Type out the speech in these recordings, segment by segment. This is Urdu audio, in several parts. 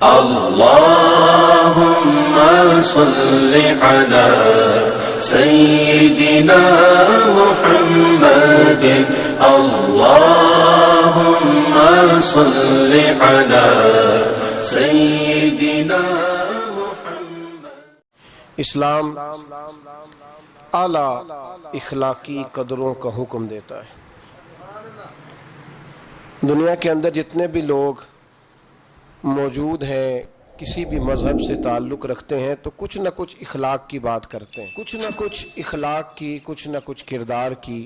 اللهم صل على سيدنا محمد اللهم صل على سيدنا محمد۔ اسلام اعلیٰ اخلاقی قدروں کا حکم دیتا ہے۔ دنیا کے اندر جتنے بھی لوگ موجود ہیں کسی بھی مذہب سے تعلق رکھتے ہیں تو کچھ نہ کچھ اخلاق کی بات کرتے ہیں، کچھ نہ کچھ اخلاق کی، کچھ نہ کچھ کردار کی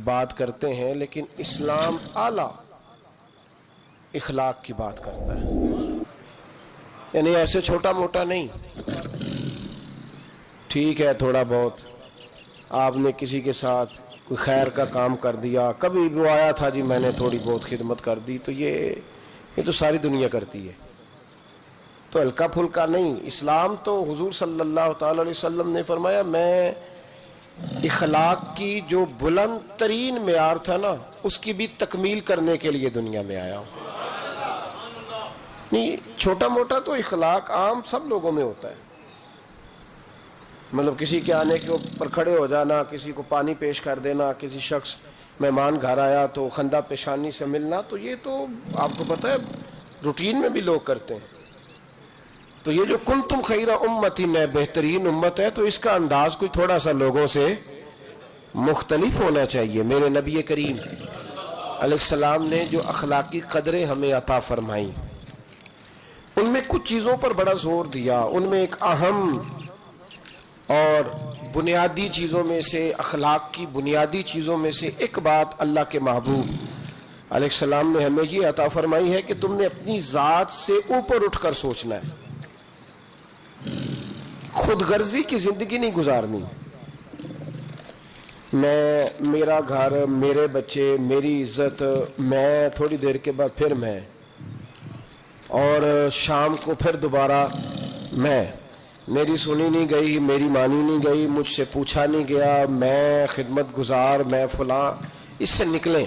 بات کرتے ہیں، لیکن اسلام اعلیٰ اخلاق کی بات کرتا ہے، یعنی ایسے چھوٹا موٹا نہیں۔ ٹھیک ہے تھوڑا بہت آپ نے کسی کے ساتھ کوئی خیر کا کام کر دیا، کبھی وہ آیا تھا جی میں نے تھوڑی بہت خدمت کر دی، تو یہ تو ساری دنیا کرتی ہے، تو ہلکا پھلکا نہیں۔ اسلام تو حضور صلی اللہ تعالی علیہ وسلم نے فرمایا میں اخلاق کی جو بلند ترین معیار تھا نا اس کی بھی تکمیل کرنے کے لیے دنیا میں آیا ہوں۔ نہیں چھوٹا موٹا تو اخلاق عام سب لوگوں میں ہوتا ہے، مطلب کسی کے آنے کے اوپر کھڑے ہو جانا، کسی کو پانی پیش کر دینا، کسی شخص مہمان گھر آیا تو خندہ پیشانی سے ملنا، تو یہ تو آپ کو پتہ ہے روٹین میں بھی لوگ کرتے ہیں۔ تو یہ جو کنتم خیر امت ہے، بہترین امت ہے، تو اس کا انداز کوئی تھوڑا سا لوگوں سے مختلف ہونا چاہیے۔ میرے نبی کریم علیہ السلام نے جو اخلاقی قدریں ہمیں عطا فرمائیں ان میں کچھ چیزوں پر بڑا زور دیا، ان میں ایک اہم اور بنیادی چیزوں میں سے، اخلاق کی بنیادی چیزوں میں سے ایک بات اللہ کے محبوب علیہ السلام نے ہمیں یہ عطا فرمائی ہے کہ تم نے اپنی ذات سے اوپر اٹھ کر سوچنا ہے، خود غرضی کی زندگی نہیں گزارنی۔ میرا گھر، میرے بچے، میری عزت، میں تھوڑی دیر کے بعد پھر میں، اور شام کو پھر دوبارہ میں، میری سنی نہیں گئی، میری مانی نہیں گئی، مجھ سے پوچھا نہیں گیا، میں خدمت گزار، میں فلاں، اس سے نکلیں۔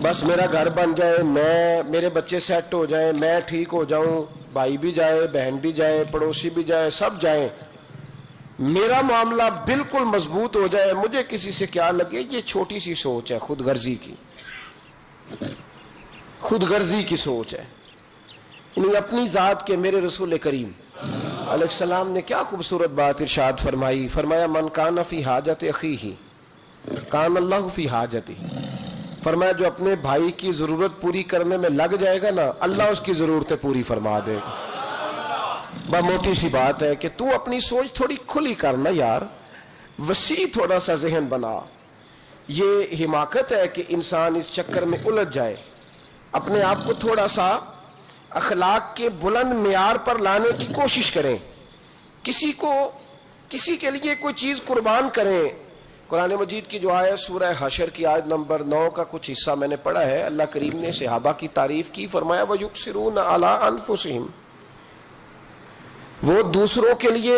بس میرا گھر بن جائے، میرے بچے سیٹ ہو جائیں، میں ٹھیک ہو جاؤں، بھائی بھی جائے، بہن بھی جائے، پڑوسی بھی جائے، سب جائیں، میرا معاملہ بالکل مضبوط ہو جائے، مجھے کسی سے کیا لگے۔ یہ چھوٹی سی سوچ ہے، خود غرضی کی، خود غرضی کی سوچ ہے۔ یعنی اپنی ذات کے میرے رسول کریم علیہ السلام نے کیا خوبصورت بات ارشاد فرمائی، فرمایا من کان فی حاجت اخیہ کان اللہ فی حاجتہ، فرمایا جو اپنے بھائی کی ضرورت پوری کرنے میں لگ جائے گا نا اللہ اس کی ضرورتیں پوری فرما دے گا۔ بہت موٹی سی بات ہے کہ تو اپنی سوچ تھوڑی کھلی کرنا یار، وسیع تھوڑا سا ذہن بنا۔ یہ حماقت ہے کہ انسان اس چکر میں الجھ جائے، اپنے آپ کو تھوڑا سا اخلاق کے بلند معیار پر لانے کی کوشش کریں، کسی کے لیے کوئی چیز قربان کریں۔ قرآن مجید کی جو آیت سورہ حشر کی آیت نمبر 9 کا کچھ حصہ میں نے پڑھا ہے، اللہ کریم نے صحابہ کی تعریف کی، فرمایا وَيُؤْثِرُونَ عَلَىٰ أَنفُسِهِمْ، وہ دوسروں کے لیے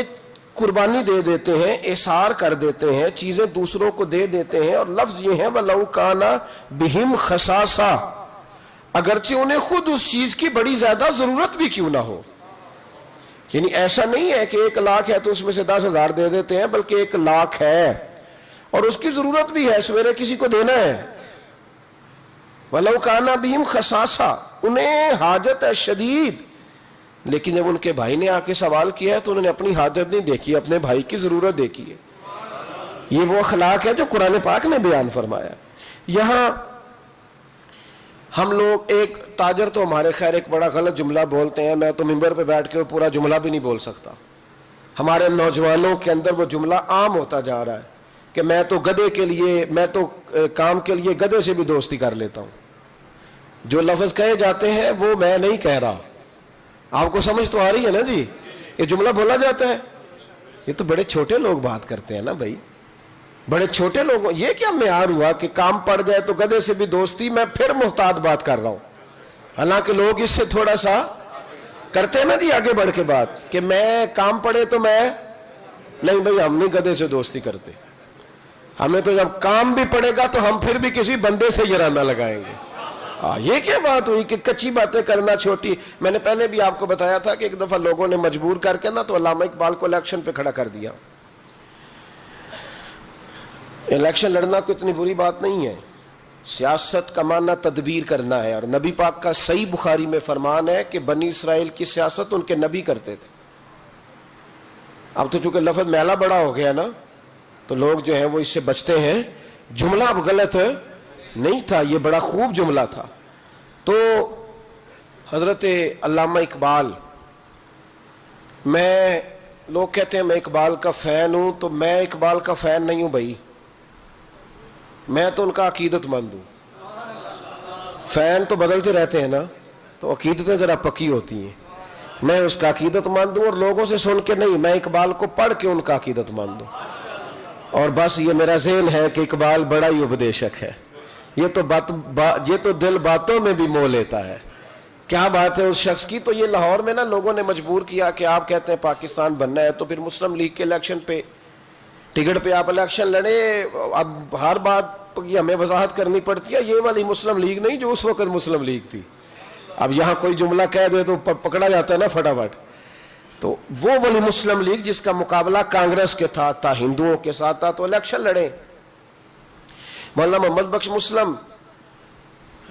قربانی دے دیتے ہیں، احصار کر دیتے ہیں، چیزیں دوسروں کو دے دیتے ہیں، اور لفظ یہ ہے وَلَوْ كَانَ بِهِمْ خَصَاصَةٌ، اگرچہ انہیں خود اس چیز کی بڑی زیادہ ضرورت بھی کیوں نہ ہو۔ یعنی ایسا نہیں ہے کہ 1 لاکھ ہے تو اس میں سے 10,000 دے دیتے ہیں، بلکہ 1 لاکھ ہے اور اس کی ضرورت بھی ہے، سویرے کسی کو دینا ہے۔ وَلَوْ كَانَ بِهِمْ خَصَاصَةٌ، انہیں حاجت ہے شدید، لیکن جب ان کے بھائی نے آ کے سوال کیا ہے تو انہوں نے اپنی حاجت نہیں دیکھی، اپنے بھائی کی ضرورت دیکھی ہے۔ یہ وہ اخلاق ہے جو قرآن پاک نے بیان فرمایا۔ یہاں ہم لوگ، ایک تاجر تو ہمارے خیر ایک بڑا غلط جملہ بولتے ہیں، میں تو ممبر پہ بیٹھ کے پورا جملہ بھی نہیں بول سکتا، ہمارے نوجوانوں کے اندر وہ جملہ عام ہوتا جا رہا ہے کہ میں تو گدھے کے لیے، میں تو کام کے لیے گدھے سے بھی دوستی کر لیتا ہوں۔ جو لفظ کہے جاتے ہیں وہ میں نہیں کہہ رہا، آپ کو سمجھ تو آ رہی ہے نا جی؟ یہ جملہ بولا جاتا ہے، یہ تو بڑے چھوٹے لوگ بات کرتے ہیں نا بھائی، بڑے چھوٹے لوگوں، یہ کیا معیار ہوا کہ کام پڑ جائے تو گدھے سے بھی دوستی؟ میں پھر محتاط بات کر رہا ہوں، حالانکہ لوگ اس سے تھوڑا سا کرتے ہیں نا جی آگے بڑھ کے بات کہ میں کام پڑے تو میں نہیں، بھائی ہم نہیں گدھے سے دوستی کرتے، ہمیں تو جب کام بھی پڑے گا تو ہم پھر بھی کسی بندے سے یہ رانا لگائیں گے۔ یہ کیا بات ہوئی کہ کچی باتیں کرنا چھوٹی. میں نے پہلے بھی آپ کو بتایا تھا کہ ایک دفعہ لوگوں نے مجبور کر کے نا تو علامہ اقبال کو الیکشن پہ کھڑا کر دیا. الیکشن لڑنا کوئی اتنی بری بات نہیں ہے. سیاست کا معنی تدبیر کرنا ہے, اور نبی پاک کا صحیح بخاری میں فرمان ہے کہ بنی اسرائیل کی سیاست ان کے نبی کرتے تھے. اب تو چونکہ لفظ میلا بڑا ہو گیا نا تو لوگ جو ہیں وہ اس سے بچتے ہیں. جملہ اب غلط نہیں تھا, یہ بڑا خوب جملہ تھا. تو حضرت علامہ اقبال, میں لوگ کہتے ہیں میں اقبال کا فین ہوں, تو میں اقبال کا فین نہیں ہوں بھائی, میں تو ان کا عقیدت مند ہوں. فین تو بدلتے رہتے ہیں نا, تو عقیدتیں ذرا پکی ہوتی ہیں. میں اس کا عقیدت مند ہوں, اور لوگوں سے سن کے نہیں, میں اقبال کو پڑھ کے ان کا عقیدت مند ہوں. اور بس یہ میرا ذہن ہے کہ اقبال بڑا ہی اپدیشک ہے. یہ تو دل باتوں میں بھی مو لیتا ہے. کیا بات ہے اس شخص کی. تو یہ لاہور میں نا لوگوں نے مجبور کیا کہ آپ کہتے ہیں پاکستان بننا ہے, تو پھر مسلم لیگ کے الیکشن پہ ٹکٹ پہ آپ الیکشن لڑے. اب ہر بات یہ ہمیں وضاحت کرنی پڑتی ہے, یہ والی مسلم لیگ نہیں جو اس وقت مسلم لیگ تھی. اب یہاں کوئی جملہ کہہ دے تو پکڑا جاتا ہے نا فٹافٹ. تو وہ والی مسلم لیگ جس کا مقابلہ کانگریس کے تھا ہندوؤں کے ساتھ تھا, تو الیکشن لڑے. مولانا محمد بخش مسلم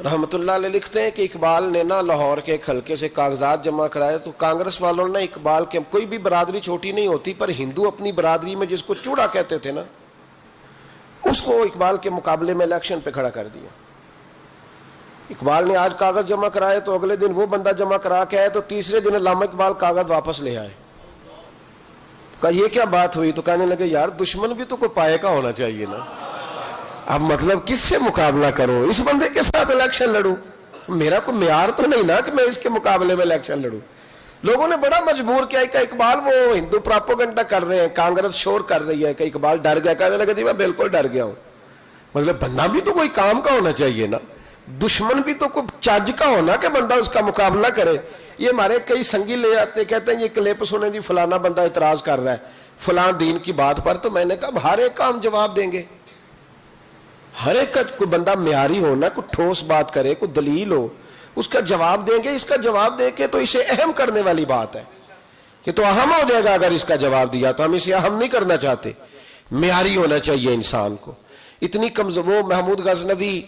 رحمت اللہ علیہ لکھتے ہیں کہ اقبال نے نا لاہور کے ایک حلقے سے کاغذات جمع کرائے, تو کانگریس والوں نے اقبال کے, کوئی بھی برادری چھوٹی نہیں ہوتی, پر ہندو اپنی برادری میں جس کو چوڑا کہتے تھے نا, اس کو اقبال کے مقابلے میں الیکشن پہ کھڑا کر دیا. اقبال نے آج کاغذ جمع کرائے تو اگلے دن وہ بندہ جمع کرا کے آئے, تو تیسرے دن علامہ اقبال کاغذ واپس لے آئے. کہا یہ کیا بات ہوئی, تو کہنے لگے یار دشمن بھی تو کوئی پائے کا ہونا چاہیے نا. اب مطلب کس سے مقابلہ کروں, اس بندے کے ساتھ الیکشن لڑوں, میرا کوئی معیار تو نہیں نا کہ میں اس کے مقابلے میں الیکشن لڑوں. لوگوں نے بڑا مجبور کیا کہ اقبال وہ ہندو پراپوگنڈا کر رہے ہیں, کانگریس شور کر رہی ہے, کہ اقبال ڈر گیا. کہنے لگا جی میں بالکل ڈر گیا ہوں. مطلب بندہ بھی تو کوئی کام کا ہونا چاہیے نا, دشمن بھی تو کوئی چج کا ہونا کہ بندہ اس کا مقابلہ کرے. یہ ہمارے کئی سنگی لے آتے, کہتے ہیں یہ کلپ سنیں جی فلانا بندہ اعتراض کر رہا ہے فلاں دین کی بات پر. تو میں نے کہا ہر ایک کا ہم جواب دیں گے, ہر ایک کا کوئی بندہ معیاری ہونا, کوئی ٹھوس بات کرے, کوئی دلیل ہو, اس کا جواب دیں گے. اس کا جواب دے کے تو اسے اہم کرنے والی بات ہے, یہ تو اہم ہو جائے گا اگر اس کا جواب دیا, تو ہم اسے اہم نہیں کرنا چاہتے. معیاری ہونا چاہیے انسان کو. اتنی کمزور. وہ محمود غزنوی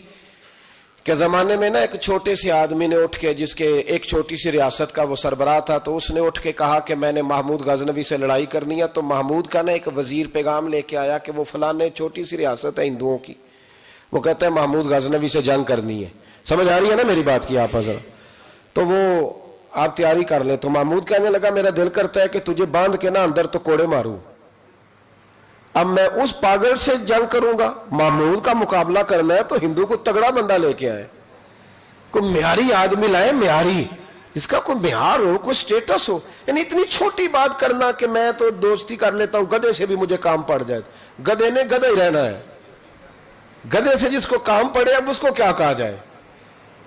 کے زمانے میں نا ایک چھوٹے سے آدمی نے اٹھ کے, جس کے ایک چھوٹی سی ریاست کا وہ سربراہ تھا, تو اس نے اٹھ کے کہا کہ میں نے محمود غزنوی سے لڑائی کرنی ہے. تو محمود کا نا ایک وزیر پیغام لے کے آیا کہ وہ فلانے چھوٹی سی ریاست ہے ہندوؤں کی, وہ کہتا ہے محمود غزنوی سے جنگ کرنی ہے. سمجھ آ رہی ہے نا میری بات کی آپ حضرت. تو وہ آپ تیاری کر لیں. تو محمود کہنے لگا میرا دل کرتا ہے کہ تجھے باندھ کے نا اندر تو کوڑے ماروں. اب میں اس پاگل سے جنگ کروں گا, محمود کا مقابلہ کرنا ہے تو ہندو کو تگڑا بندہ لے کے آئے, کوئی معیاری آدمی لائے, معیاری, اس کا کوئی معیار ہو, کوئی سٹیٹس ہو. یعنی اتنی چھوٹی بات کرنا کہ میں تو دوستی کر لیتا ہوں گدھے سے بھی مجھے کام پڑ جائے. گدھے نے گدھا ہی رہنا ہے, گدھے سے جس کو کام پڑے اب اس کو کیا کہا جائے.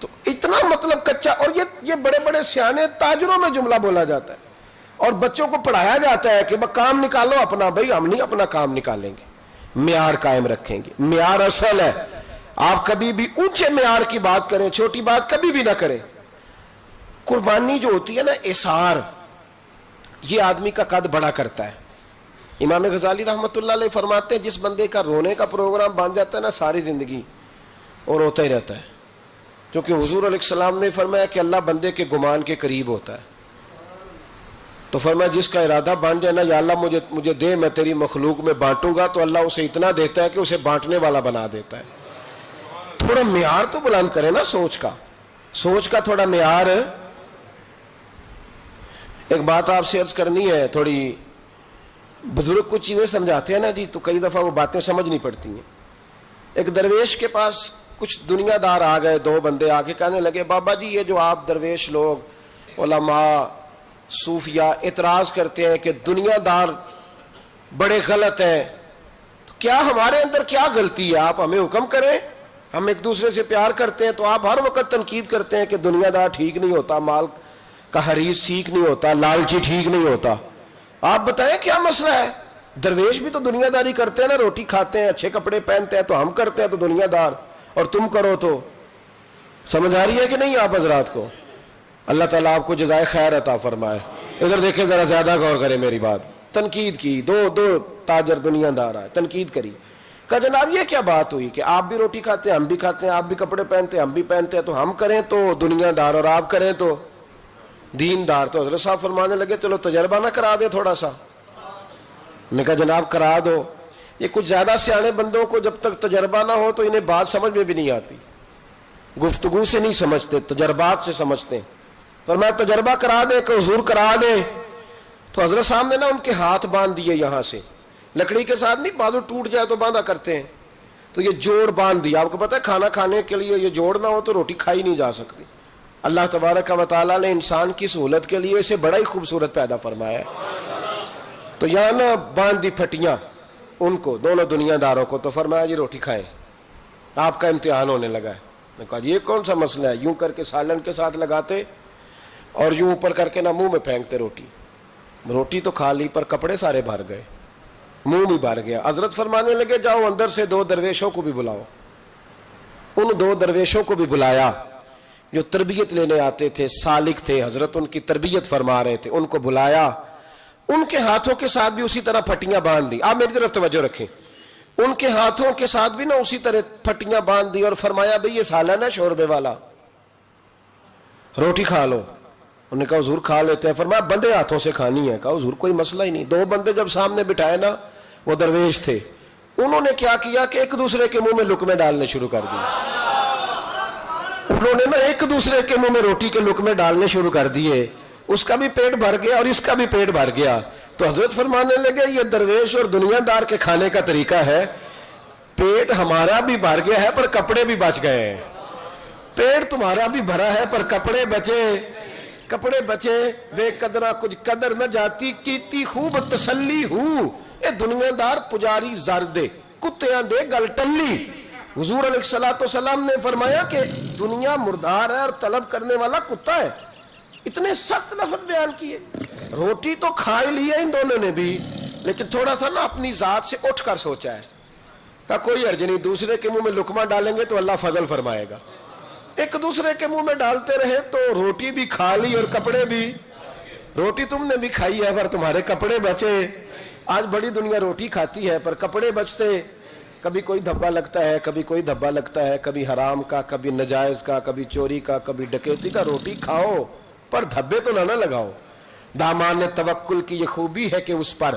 تو اتنا مطلب کچا. اور یہ بڑے بڑے سیانے تاجروں میں جملہ بولا جاتا ہے, اور بچوں کو پڑھایا جاتا ہے کہ کام نکالو اپنا. بھائی ہم نہیں اپنا کام نکالیں گے, معیار قائم رکھیں گے. معیار اصل ہے. آپ کبھی بھی اونچے معیار کی بات کریں, چھوٹی بات کبھی بھی نہ کریں. قربانی جو ہوتی ہے نا, اثار, یہ آدمی کا قد بڑا کرتا ہے. امام غزالی رحمت اللہ علیہ فرماتے ہیں جس بندے کا رونے کا پروگرام بن جاتا ہے نا ساری زندگی اور روتا ہی رہتا ہے. کیونکہ حضور علیہ السلام نے فرمایا کہ اللہ بندے کے گمان کے قریب ہوتا ہے. تو فرمایا جس کا ارادہ بن جائے نا, یا اللہ مجھے دے, میں تیری مخلوق میں بانٹوں گا, تو اللہ اسے اتنا دیتا ہے کہ اسے بانٹنے والا بنا دیتا ہے. تھوڑا معیار تو بلند کرے نا سوچ کا تھوڑا معیار. ایک بات آپ سے عرض کرنی ہے, تھوڑی بزرگ کچھ چیزیں سمجھاتے ہیں نا جی, تو کئی دفعہ وہ باتیں سمجھنی پڑتی ہیں. ایک درویش کے پاس کچھ دنیا دار آ گئے, دو بندے آ کے کہنے لگے بابا جی یہ جو آپ درویش لوگ علماء صوفیاء اعتراض کرتے ہیں کہ دنیا دار بڑے غلط ہیں, تو کیا ہمارے اندر کیا غلطی ہے, آپ ہمیں حکم کریں. ہم ایک دوسرے سے پیار کرتے ہیں تو آپ ہر وقت تنقید کرتے ہیں کہ دنیا دار ٹھیک نہیں ہوتا, مال کا حریص ٹھیک نہیں ہوتا, لالچی ٹھیک نہیں ہوتا. آپ بتائیں کیا مسئلہ ہے. درویش بھی تو دنیا داری کرتے ہیں نا, روٹی کھاتے ہیں, اچھے کپڑے پہنتے ہیں, تو ہم کرتے ہیں تو دنیا دار, اور تم کرو تو سمجھ آ رہی ہے کہ نہیں آپ حضرات کو؟ اللہ تعالیٰ آپ کو جزائے خیر عطا فرمائے. ادھر دیکھیں ذرا زیادہ غور کریں میری بات. تنقید کی, دو تاجر دنیا دار آئے, تنقید کری, کہا جناب یہ کیا بات ہوئی کہ آپ بھی روٹی کھاتے ہیں ہم بھی کھاتے ہیں, آپ بھی کپڑے پہنتے ہیں ہم بھی پہنتے ہیں, تو ہم کریں تو دنیا دار اور آپ کریں تو دیندار. تو حضرت صاحب فرمانے لگے چلو تجربہ نہ کرا دیں تھوڑا سا. نے کہا جناب کرا دو. یہ کچھ زیادہ سیانے بندوں کو جب تک تجربہ نہ ہو تو انہیں بات سمجھ میں بھی نہیں آتی, گفتگو سے نہیں سمجھتے, تجربات سے سمجھتے ہیں. تو میں تجربہ کرا دے کہ حضور کرا دے. تو حضرت صاحب نے نا ان کے ہاتھ باندھ دیے یہاں سے, لکڑی کے ساتھ نہیں, بازو ٹوٹ جائے تو باندھا کرتے ہیں, تو یہ جوڑ باندھ دیا. آپ کو پتا ہے کھانا کھانے کے لیے یہ جوڑ نہ ہو تو روٹی کھائی نہیں جا سکتی. اللہ تبارک و تعالیٰ نے انسان کی سہولت کے لیے اسے بڑا ہی خوبصورت پیدا فرمایا ہے. تو یہاں نا باندھ دی پھٹیاں ان کو, دونوں دنیا داروں کو. تو فرمایا جی روٹی کھائیں, آپ کا امتحان ہونے لگا ہے. نے کہا یہ کون سا مسئلہ ہے؟ یوں کر کے سالن کے ساتھ لگاتے اور یوں اوپر کر کے نا منہ میں پھینکتے روٹی. روٹی تو کھا لی پر کپڑے سارے بھر گئے, منہ بھی بھر گیا. حضرت فرمانے لگے جاؤ اندر سے 2 درویشوں کو بھی بلاؤ. ان 2 درویشوں کو بھی بلایا جو تربیت لینے آتے تھے, سالک تھے, حضرت ان کی تربیت فرما رہے تھے. ان کو بلایا, ان کے ہاتھوں کے ساتھ بھی اسی طرح پھٹیاں باندھ دی. آپ میری طرف توجہ رکھیں, ان کے ہاتھوں کے ساتھ بھی نا اسی طرح پھٹیاں باندھ دی اور فرمایا بھئی یہ سالن ہے شوربے والا, روٹی کھا لو. انہوں نے کہا حضور کھا لیتے ہیں. فرمایا بندے ہاتھوں سے کھانی ہے. کہا حضور کوئی مسئلہ ہی نہیں. 2 بندے جب سامنے بٹھائے نا, وہ درویش تھے, انہوں نے کیا کیا کہ ایک دوسرے کے منہ میں لقمے ڈالنے شروع کر دیے. انہوں نے نا ایک دوسرے کے منہ میں روٹی کے لقمے ڈالنے شروع کر دیے. اس کا بھی پیٹ بھر گیا اور اس کا بھی پیٹ بھر گیا. تو حضرت فرمانے لگے یہ درویش اور دنیا دار کے کھانے کا طریقہ ہے. پیٹ ہمارا بھی بھر گیا ہے پر کپڑے بھی بچ گئے ہیں. پیٹ تمہارا بھی بھرا ہے پر کپڑے بچے, کپڑے بچے. بے قدرہ کچھ قدر نہ جاتی کیتی خوب تسلی ہوں, اے دنیا دار پجاری زردے کتیاں دے گل ٹلی. حضور علیہ الصلوۃ والسلام نے فرمایا کہ دنیا مردار ہے اور طلب کرنے والا کتا ہے. اتنے سخت لفظ بیان کیے. روٹی تو کھا ہی لی ہے ان دونوں نے بھی, لیکن تھوڑا سا نا اپنی ذات سے اٹھ کر سوچا ہے. کہا کوئی حرج نہیں, دوسرے کے منہ میں لقمہ ڈالیں گے تو اللہ فضل فرمائے گا. ایک دوسرے کے منہ میں ڈالتے رہے تو روٹی بھی کھا لی اور کپڑے بھی. روٹی تم نے بھی کھائی ہے پر تمہارے کپڑے بچے. آج بڑی دنیا روٹی کھاتی ہے پر کپڑے بچتے. کبھی کوئی دھبا لگتا ہے, کبھی کوئی دھبا لگتا ہے, کبھی حرام کا, کبھی نجائز کا, کبھی چوری کا, کبھی ڈکیتی کا. روٹی کھاؤ پر دھبے تو نہ لگاؤ. دامان توکل کی یہ خوبی ہے کہ اس پر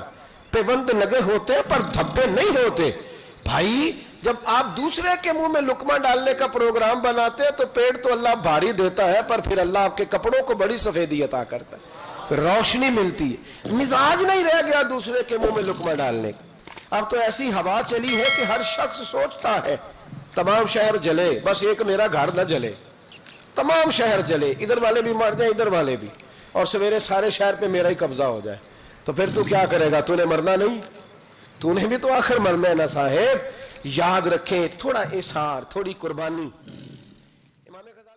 پیوند لگے ہوتے پر دھبے نہیں ہوتے. بھائی جب آپ دوسرے کے منہ میں لقمہ ڈالنے کا پروگرام بناتے تو پیٹ تو اللہ بھاری دیتا ہے پر پھر اللہ آپ کے کپڑوں کو بڑی سفیدی عطا کرتا ہے, پھر روشنی ملتی ہے. مزاج نہیں رہ گیا دوسرے کے منہ میں لقمہ ڈالنے کا. اب تو ایسی ہوا چلی ہے کہ ہر شخص سوچتا ہے تمام شہر جلے بس ایک میرا گھر نہ جلے. تمام شہر جلے, ادھر والے بھی مر جائیں ادھر والے بھی, اور سویرے سارے شہر پہ میرا ہی قبضہ ہو جائے. تو پھر تو کیا کرے گا؟ تو نے مرنا نہیں, تو نے بھی تو آخر مرنا ہے نا صاحب. یاد رکھیں تھوڑا احسار, تھوڑی قربانی. امام غزالی